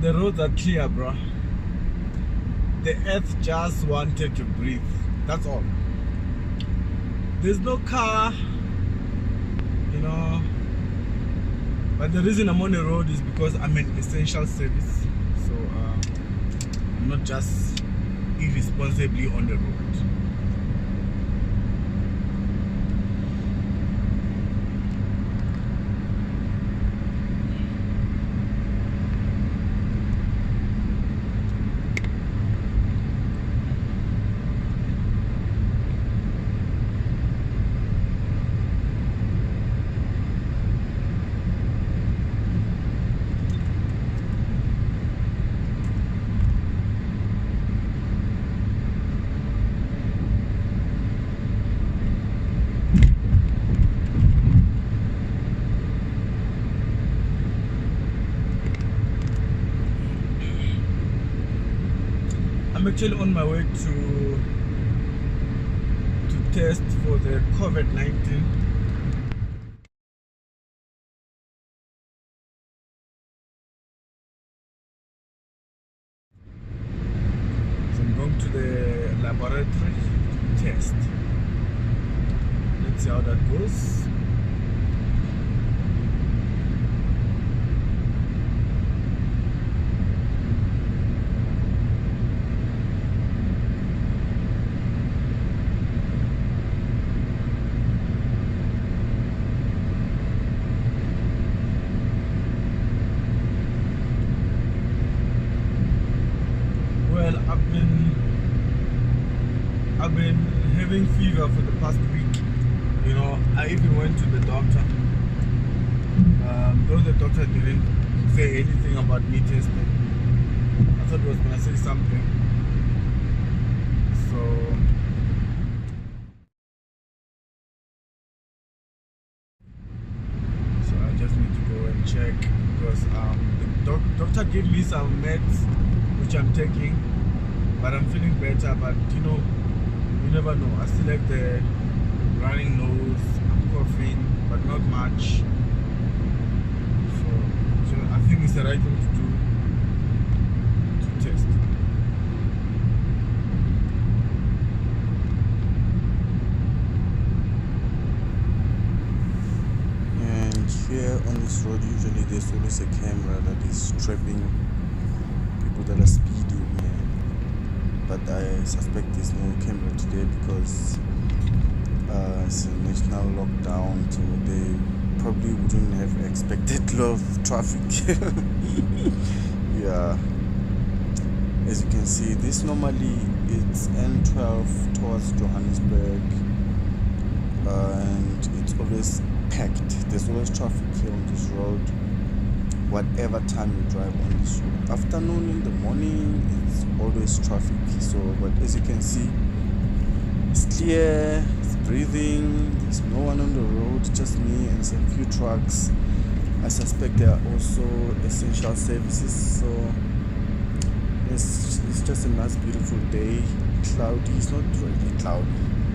The roads are clear, bro. The earth just wanted to breathe. That's all. There's no car, you know. But the reason I'm on the road is because I'm an essential service. So I'm not just irresponsibly on the road. I'm actually on my way to test for the COVID-19. So I'm going to the laboratory to test. Let's see how that goes. Well, I've been having fever for the past week. You know, I even went to the doctor. Though the doctor didn't say anything about me testing. I thought he was gonna say something. So I just need to go and check because the doctor gave me some meds which I'm taking, but I'm feeling better. But you know, you never know. I still have the running nose, I'm coughing, but not much. So I think it's the right thing to do to test. And here on this road, usually there's always a camera that is trapping people that are speeding. But I suspect there's no camera today because it's a national lockdown, so they probably wouldn't have expected a lot of traffic. Yeah, as you can see, this normally it's N12 towards Johannesburg, and it's always packed. There's always traffic here on this road, whatever time you drive on this road. Afternoon, in the morning, it's always traffic. So, but as you can see, it's clear, it's breathing, there's no one on the road, just me and some few trucks. I suspect there are also essential services, so it's just a nice beautiful day. Cloudy, it's not really cloudy.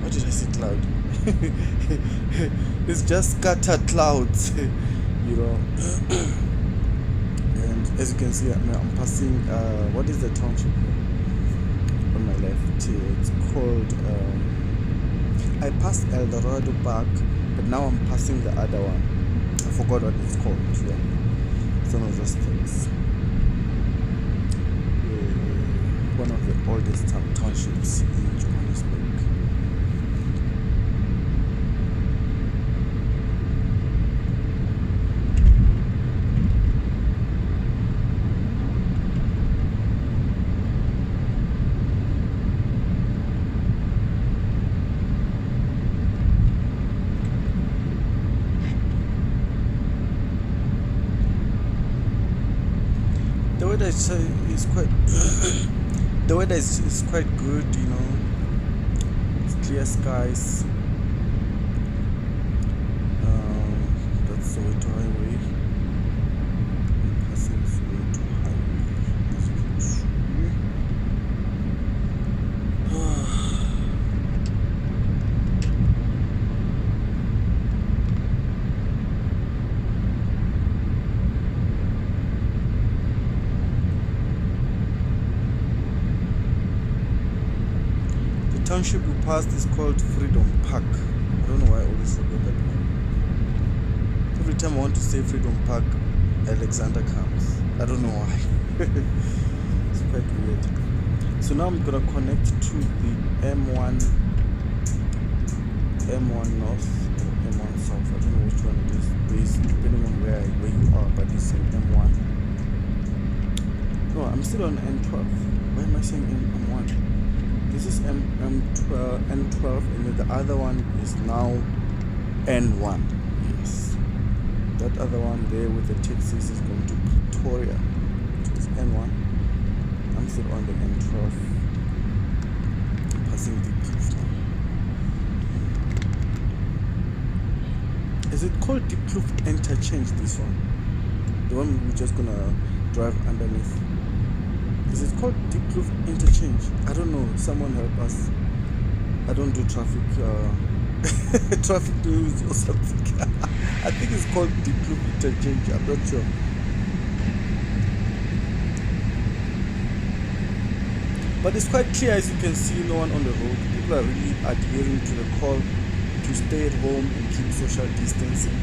Why did I say cloudy? It's just scattered clouds, you know. And as you can see, I'm passing, what is the township on my left? It's called, I passed El Dorado Park, but now I'm passing the other one. I forgot what it's called. Yeah, some of those things. One of the oldest townships in Johannesburg. The weather is quite the weather is quite good, you know. It's clear skies. That's Soweto Highway. I'm passing Soweto Highway, as you can see. township we passed is called Freedom Park. I don't know why I always forget that one. Every time I want to say Freedom Park, Alexander comes. I don't know why. It's quite weird. So now I'm gonna connect to the M1 North or M1 South. I don't know which one it is, based depending on where you are, but it's an M1. No, I'm still on N12. Why am I saying M1? This is N12, and then the other one is now N1. Yes, that other one there with the taxis is going to Pretoria, which is N1. I'm still on the N12, passing the Kloof now. Is it called the Kloof interchange, this one? The one we're just gonna drive underneath. Is it called the Kloof interchange? I don't know. Someone help us. I don't do traffic traffic news or something. I think it's called the Kloof interchange. I'm not sure. But it's quite clear, as you can see, no one on the road. People are really adhering to the call to stay at home and keep social distancing.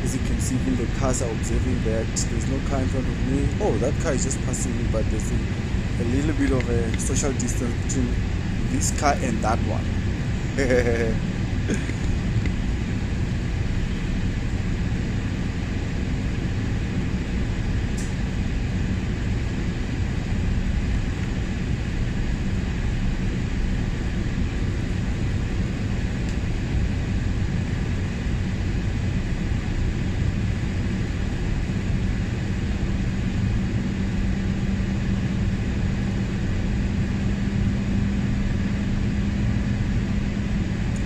As you can see, even the cars are observing that there's no car in front of me. Oh, that car is just passing me, but there's a little bit of a social distance between this car and that one.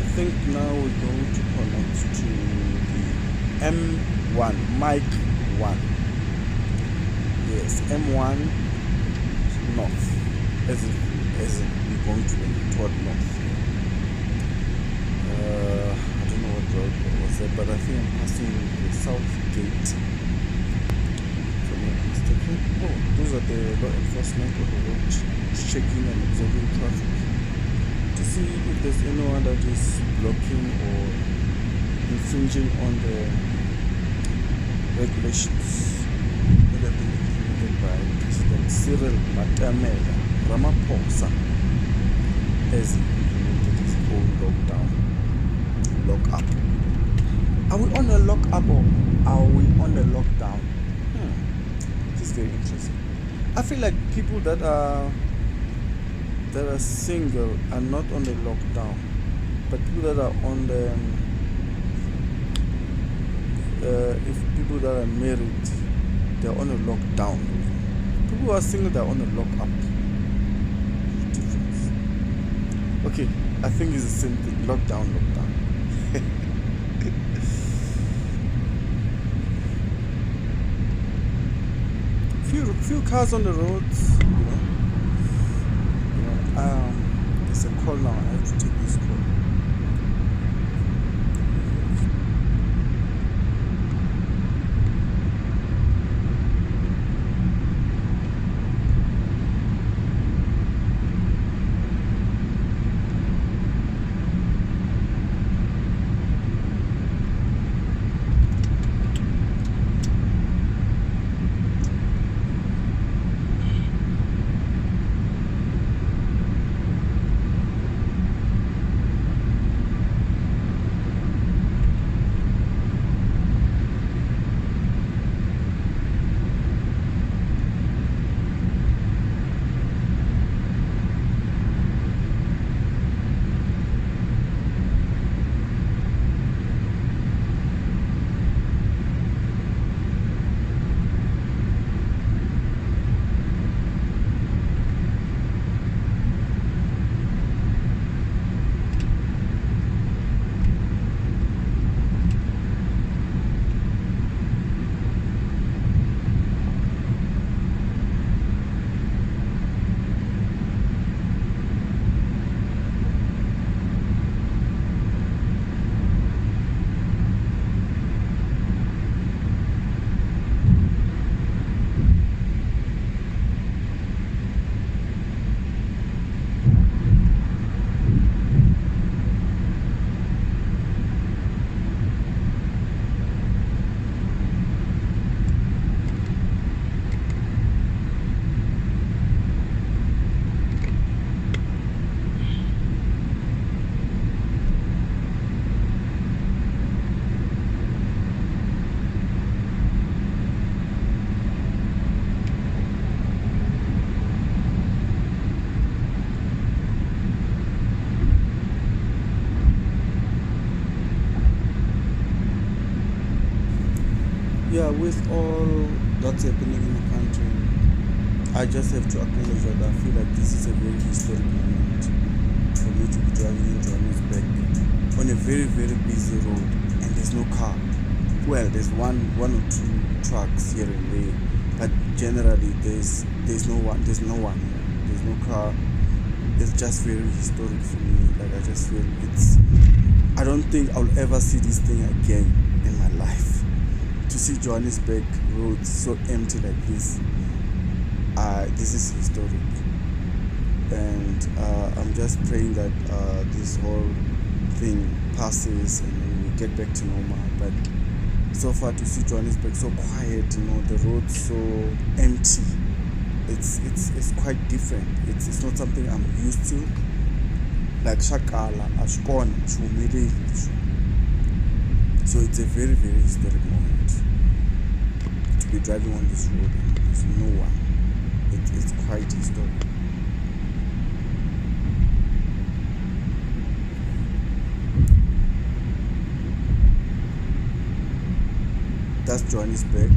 I think now we're going to connect to the M1, Mike 1. Yes, M1 North, as in we're going toward North. I don't know what road was that, but I think I'm passing the South Gate. If I'm not mistaken. Oh, those are the law enforcement on the road, checking and observing traffic, to see if there's anyone that is blocking or infringing on the regulations that have been implemented by President Cyril Matamela Ramaphosa as he implemented his own lock-up. Are we on a lock-up or are we on a lockdown? This is very interesting. I feel like people that are single are not on the lockdown, but people that are on the if people that are married, they're on a lockdown. People who are single, they're on a lock-up. Difference. Okay, I think it's the same thing. Lockdown. Few cars on the roads, there's a call now. I have to take this call. yeah, with all that's happening in the country, I just have to acknowledge that I feel like this is a very historic moment for me to be driving in Johannesburg on a very, very busy road and there's no car. Well, there's one or two trucks here and there, but generally there's no one here. There's no car. It's just very historic for me. Like I just feel I don't think I'll ever see this thing again in my life. To see Johannesburg roads so empty like this is historic. And I'm just praying that this whole thing passes and then we get back to normal. But so far to see Johannesburg so quiet, the roads so empty, it's quite different. It's not something I'm used to. Like Shakala, Ashkon, Shumili. So it's a very, very historic moment to be driving on this road and there's no one. It's quite historic. That's Johannesburg.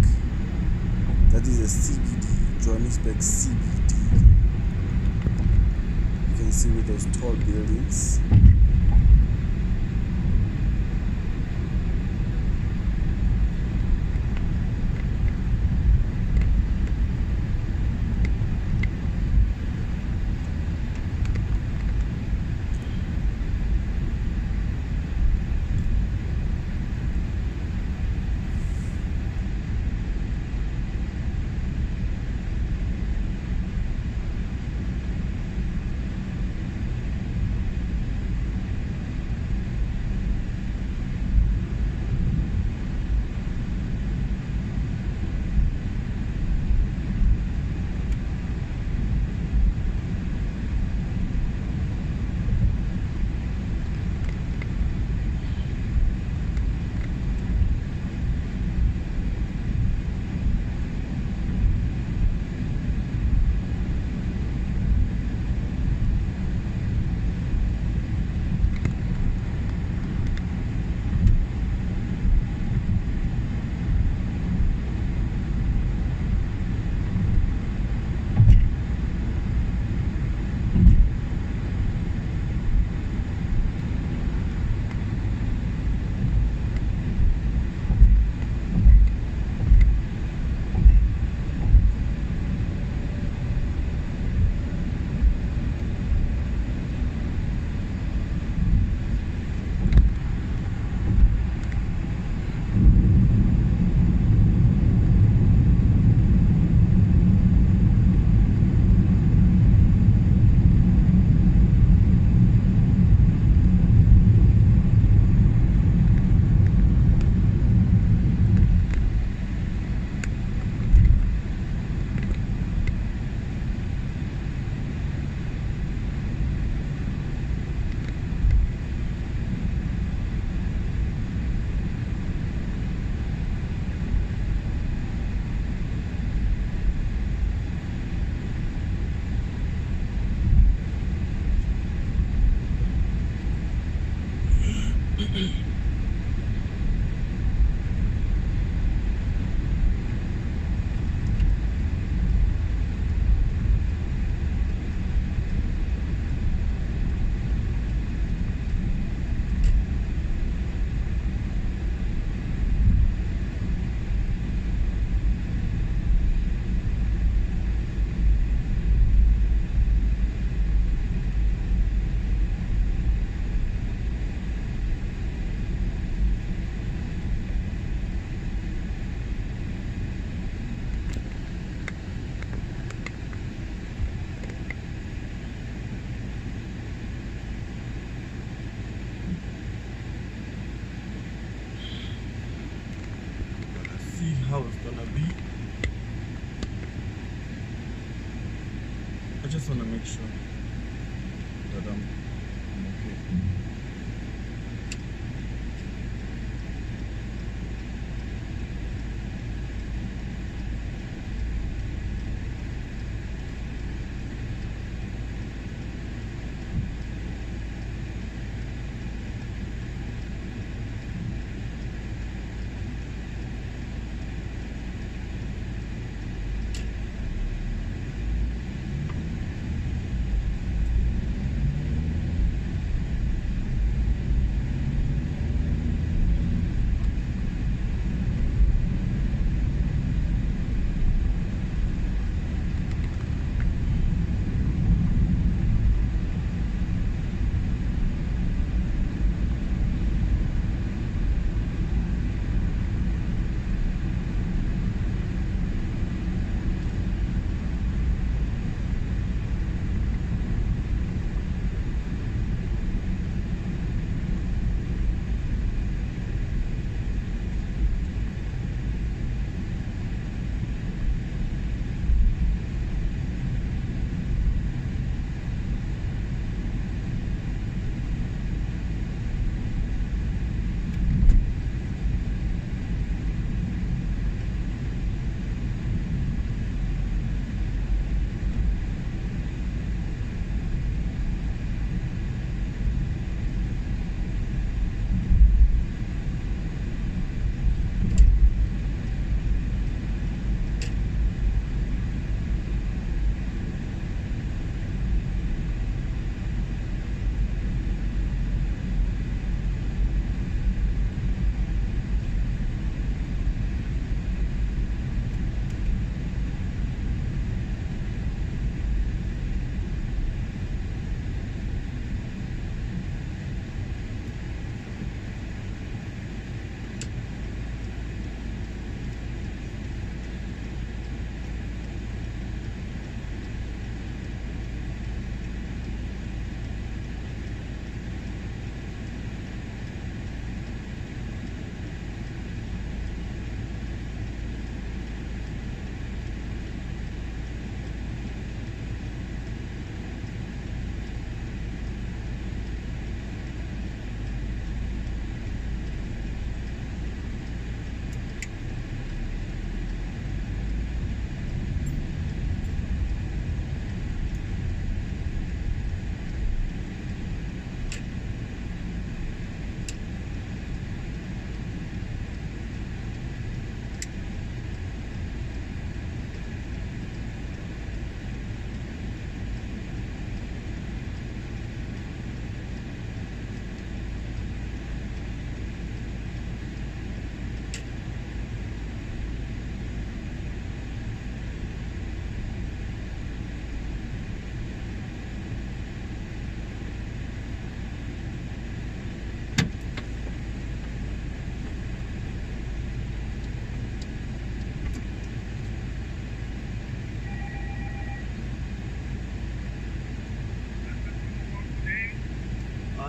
That is a CBD, Johannesburg CBD. You can see with those tall buildings. How it's gonna be. I just want to make sure that I'm okay.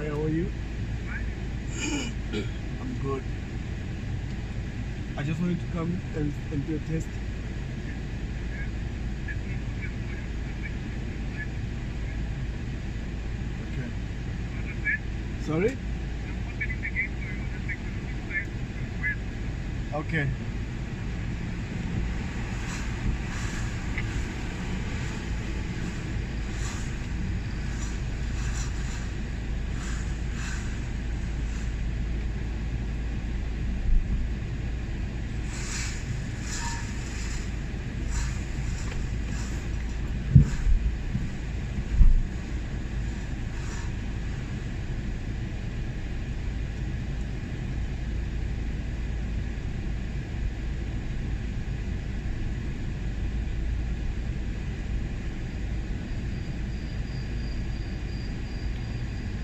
Hi, how are you? I'm good. I just wanted to come and do a test. Okay. Sorry? Okay.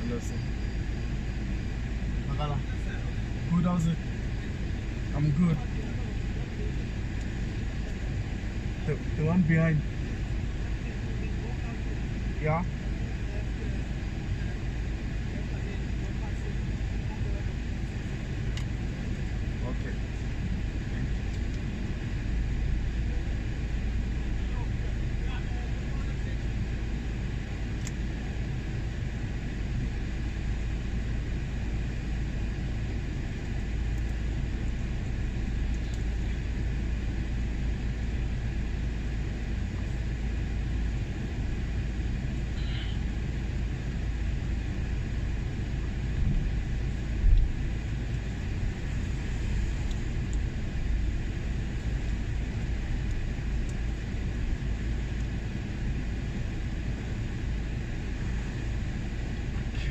Hello, sir. Magala. Good, how's it? I'm good. The one behind. Yeah? Okay.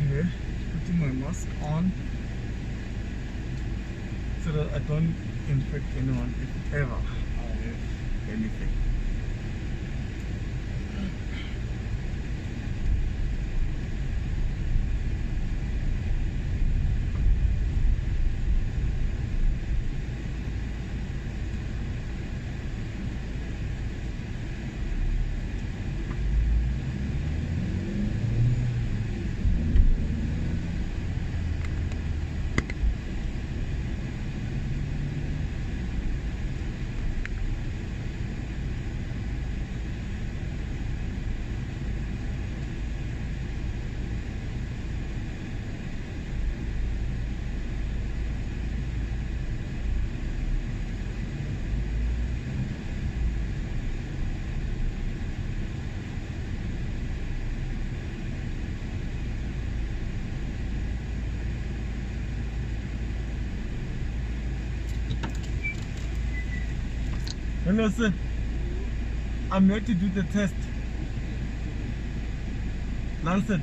Okay, putting my mask on so that I don't infect anyone if ever I have anything. Hello, sir. I'm here to do the test. Lancet.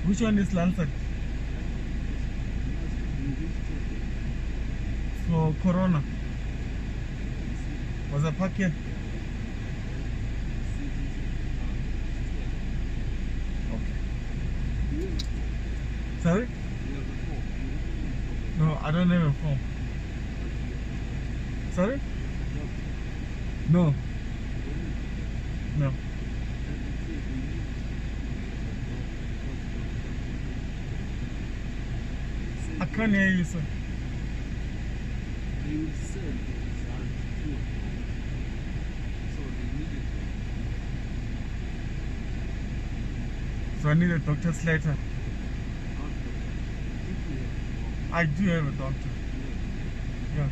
Which one is Lancet? For Corona. Was a pack here? Okay. Sorry? No, I don't have a form. Sorry? No. No. I can't hear you, sir. So I need a doctor's letter. I do have a doctor. Yeah.